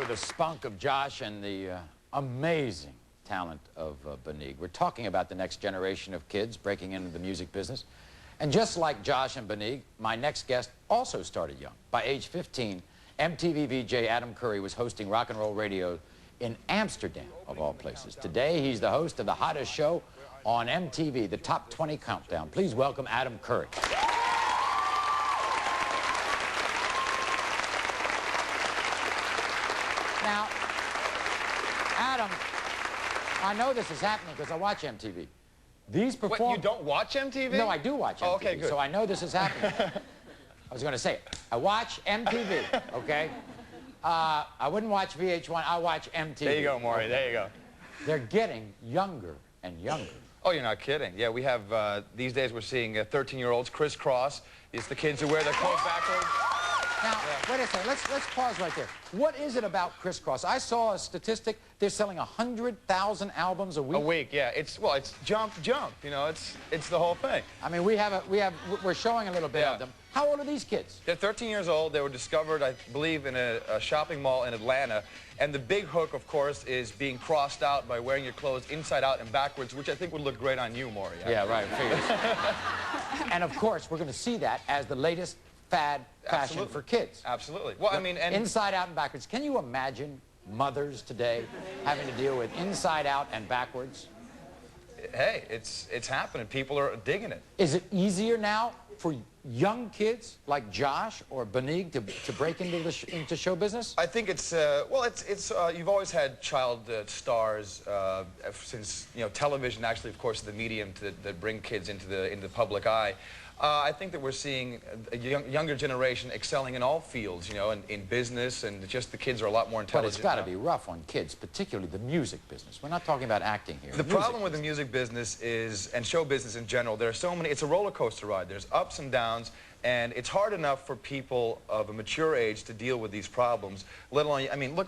the spunk of Josh and the amazing talent of Banig. We're talking about the next generation of kids breaking into the music business. And just like Josh and Banig, my next guest also started young. By age 15, MTV VJ Adam Curry was hosting rock and roll radio in Amsterdam, of all places. Today, he's the host of the hottest show on MTV, the Top 20 Countdown. Please welcome Adam Curry. Now, Adam, I know this is happening because I watch MTV. These perform... What, you don't watch MTV? No, I do watch MTV. Oh, okay, good. So I know this is happening. I was going to say it. I watch MTV, okay? I wouldn't watch VH1, I watch MTV. There you go, Maury, okay. There you go. They're getting younger and younger. Oh, you're not kidding. Yeah, we have, these days we're seeing 13-year-olds crisscross. It's the kids who wear their clothes backwards. Now, wait a second, let's pause right there. What is it about crisscross? I saw a statistic, they're selling 100,000 albums a week. A week, yeah. It's jump, you know, it's the whole thing. I mean, we're showing a little bit of them. How old are these kids? They're 13 years old. They were discovered, I believe, in a shopping mall in Atlanta. And the big hook, of course, is being crossed out by wearing your clothes inside out and backwards, which I think would look great on you, Maury. Yeah, right, figures. And of course, we're going to see that as the latest fad fashion for kids. Absolutely. Well, I mean, and inside out and backwards. Can you imagine mothers today having to deal with inside out and backwards? Hey, it's happening. People are digging it. Is it easier now for young kids like Josh or Banig to break into show business? I think it's well, you've always had child stars since, you know, television actually, of course, is the medium that bring kids into the public eye. I think that we're seeing a younger generation excelling in all fields, you know, in business, and just the kids are a lot more intelligent. But it's got to be rough on kids, particularly the music business. We're not talking about acting here. The problem with the music business is, and show business in general, there are so many, it's a roller coaster ride. There's ups and downs, and it's hard enough for people of a mature age to deal with these problems, let alone, I mean, look,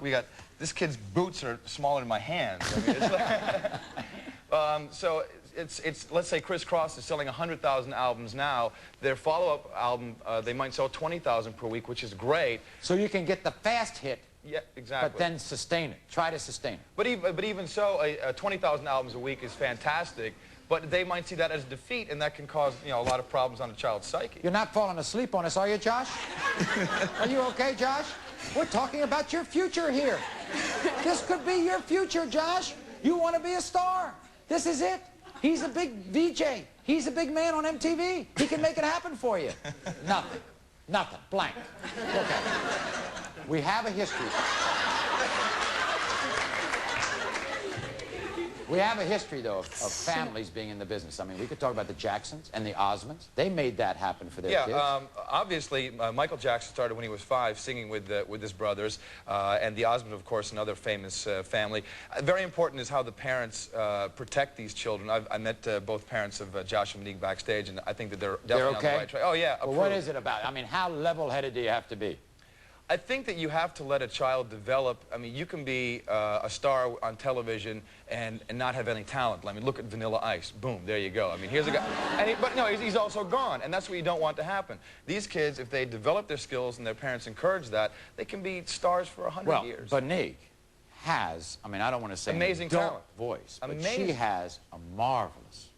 this kid's boots are smaller than my hands. I mean, it's like, so let's say Criss Cross is selling 100,000 albums now. Their follow-up album, they might sell 20,000 per week, which is great. So you can get the fast hit. Yeah, exactly. But then sustain it. Try to sustain it. But even so, 20,000 albums a week is fantastic. But they might see that as defeat, and that can cause, you know, a lot of problems on a child's psyche. You're not falling asleep on us, are you, Josh? Are you okay, Josh? We're talking about your future here. This could be your future, Josh. You want to be a star. This is it. He's a big VJ. He's a big man on MTV. He can make it happen for you. Nothing. Nothing. Blank. Okay. We have a history. We have a history, though, of families being in the business. I mean, we could talk about the Jacksons and the Osmonds. They made that happen for their kids. Yeah, obviously, Michael Jackson started when he was 5, singing with his brothers, and the Osmonds, of course, another famous family. Very important is how the parents protect these children. I met both parents of Josh and Banig backstage, and I think that they're definitely on the right track. Oh, yeah. Well, what is it about? I mean, how level-headed do you have to be? I think that you have to let a child develop. I mean, you can be a star on television and not have any talent. I mean, look at Vanilla Ice. Boom, there you go. I mean, here's a guy. But no, he's also gone, and that's what you don't want to happen. These kids, if they develop their skills and their parents encourage that, they can be stars for 100 years. Well, Banig has, I mean, I don't want to say amazing talent, voice, but she has a marvelous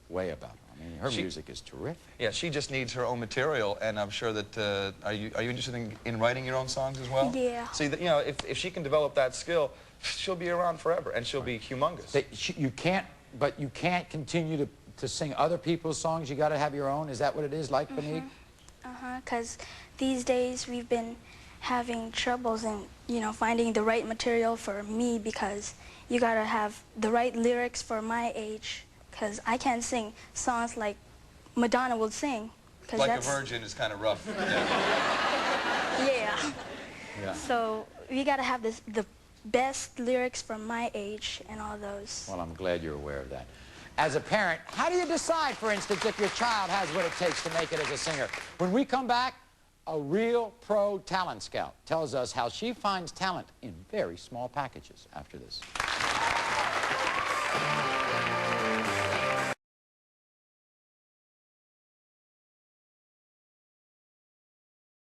way about her. I mean, her music is terrific. Yeah, she just needs her own material, and I'm sure that, are you interested in writing your own songs as well? Yeah. See, you know, if she can develop that skill, she'll be around forever, and she'll be humongous. You can't continue to sing other people's songs. You got to have your own. Is that what it is like, Banig? Because these days we've been having troubles in, you know, finding the right material for me, because you got to have the right lyrics for my age. Because I can't sing songs like Madonna will sing. Like a Virgin is kind of rough. Yeah. So we got to have the best lyrics from my age and all those. Well, I'm glad you're aware of that. As a parent, how do you decide, for instance, if your child has what it takes to make it as a singer? When we come back, a real pro talent scout tells us how she finds talent in very small packages after this.